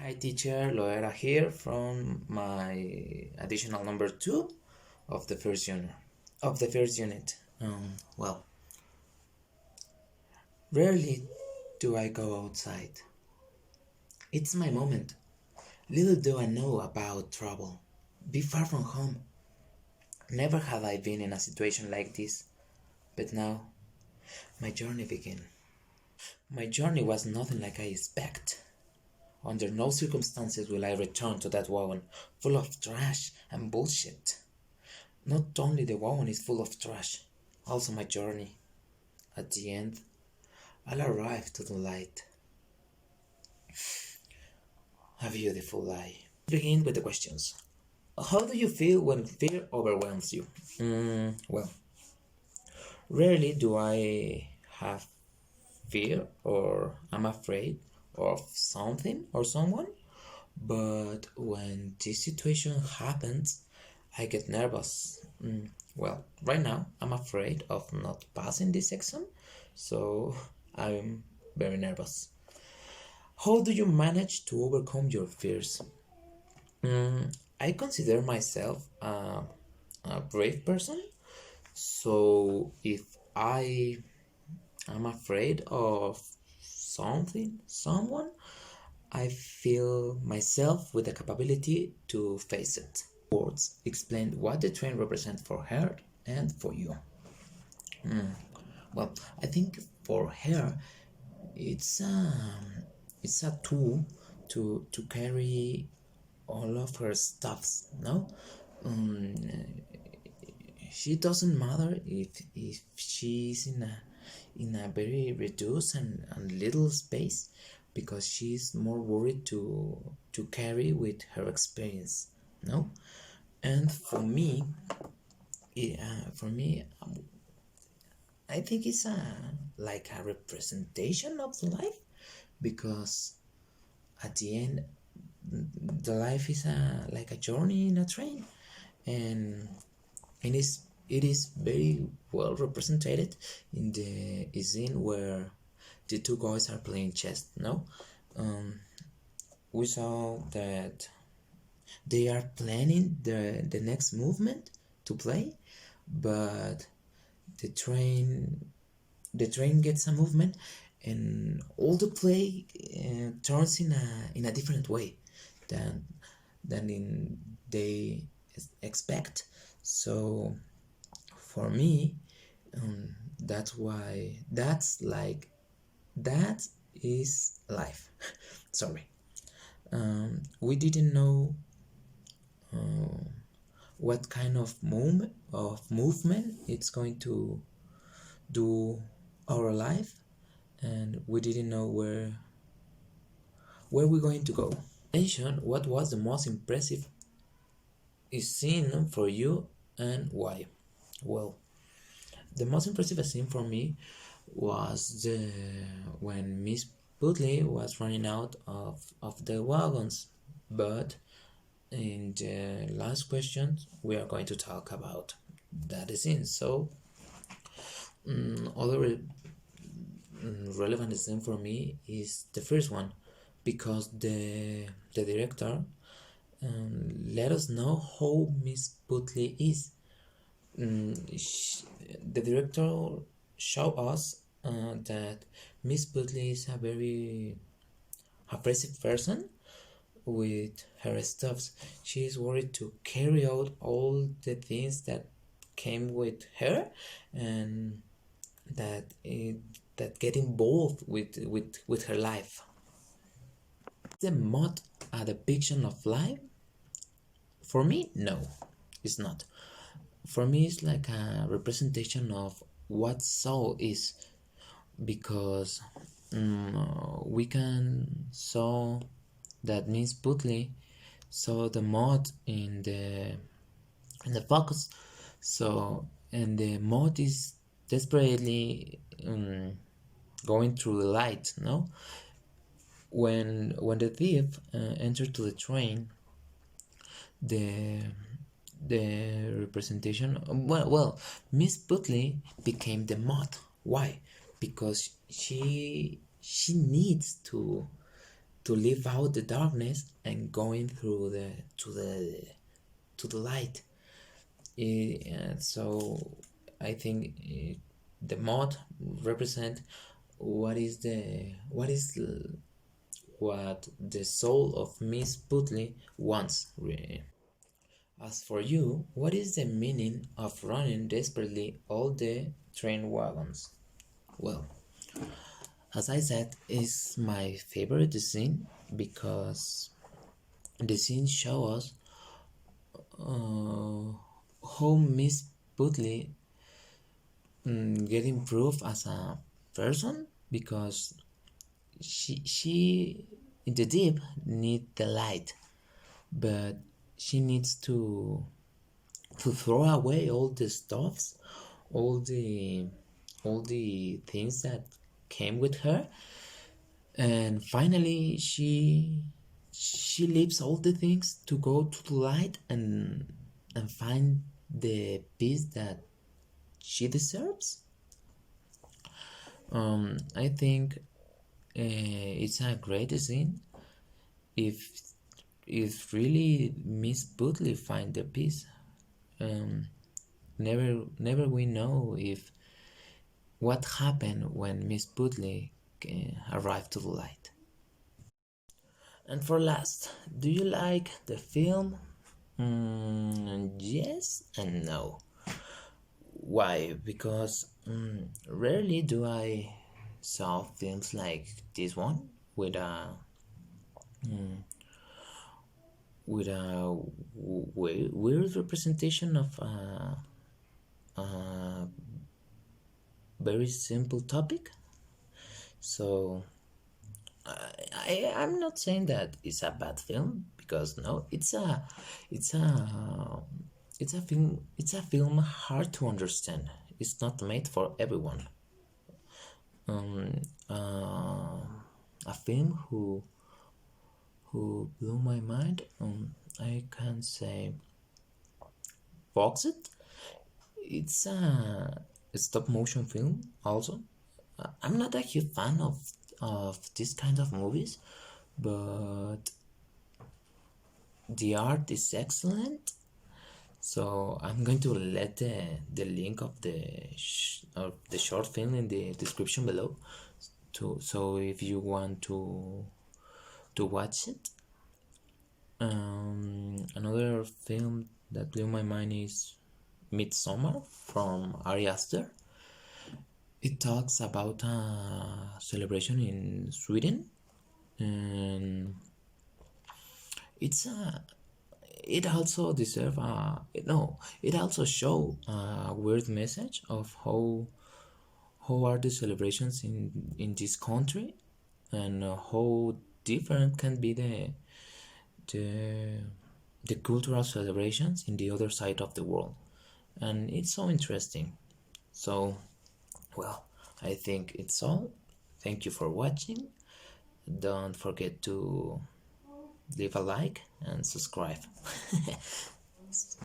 Hi teacher, Loera here from my additional number 2 of the first unit. Well, rarely do I go outside. It's my moment. Little do I know about trouble. Be far from home. Never have I been in a situation like this, but now my journey began. My journey was nothing like I expect. Under no circumstances will I return to that wagon full of trash and bullshit. Not only the wagon is full of trash, also my journey. At the end, I'll arrive to the light. A beautiful lie. Begin with the questions. How do you feel when fear overwhelms you? Well, rarely do I have fear or I'm afraid of something or someone, but when this situation happens, I get nervous. Well, right now I'm afraid of not passing this exam, so I'm very nervous. How do you manage to overcome your fears? I consider myself a brave person, so if I am afraid of something, someone, I feel myself with the capability to face it. Words explain what the train represents for her and for you. Well, I think for her, it's a tool to carry all of her stuffs. No, she doesn't matter if she's in a very reduced and little space, because she's more worried to carry with her experience. No, and for me, I think it's like a representation of the life, because at the end, the life is like a journey in a train, and it is very well represented in the scene where the two guys are playing chess. No, we saw that they are planning the next movement to play, but the train gets a movement, and all the play turns in a different way than in they expect. So for me, that's why that is life. Sorry, we didn't know what kind of movement it's going to do our life, and we didn't know where we're going to go. Mention what was the most impressive scene for you and why. Well, the most impressive scene for me was when Miss Putley was running out of the wagons, but in the last question we are going to talk about that scene. So other relevant scene for me is the first one, because the director let us know how Miss Putley is. The director showed us that Miss Putley is a very aggressive person with her stuffs. She is worried to carry out all the things that came with her, and that get involved with her life. The mod a depiction of life? For me, no, it's not. For me, it's like a representation of what soul is, because we can saw that Miss Putley saw the mod in the focus. So, and the mod is desperately going through the light. No, when the thief entered to the train, the representation, well, Miss Putley became the mod. Why? Because she needs to to live out the darkness and going through the to the light. So I think the mod represent what the soul of Miss Putley wants. As for you, what is the meaning of running desperately all the train wagons? Well, as I said, it's my favorite scene because the scene shows us how Miss Putley get improved as a person because she in the deep need the light, but she needs to throw away all the stuffs, all the all the things that came with her, and finally she leaves all the things to go to the light and find the peace that she deserves. I think it's a great scene if really Miss Putley find the peace. Um, never we know if what happened when Miss Putley arrived to the light. And for last, do you like the film? Yes and no. Why? Because rarely do I saw films like this one with a weird representation of a very simple topic. So I'm not saying that it's a bad film because no, it's a it's a film hard to understand. It's not made for everyone. Um, uh, a film who blew my mind. I can say Foxit. It's a stop motion film also. I'm not a huge fan of this kind of movies, but the art is excellent. So I'm going to let the link of the short film in the description below. So if you want to watch it. Another film that blew my mind is Midsummer from Ari Aster. It talks about a celebration in Sweden, and it's a it also deserve a no it also show a weird message of how are the celebrations in this country, and how different can be the the cultural celebrations in the other side of the world. And it's so interesting. So well, I think it's all. Thank you for watching. Don't forget to leave a like and subscribe.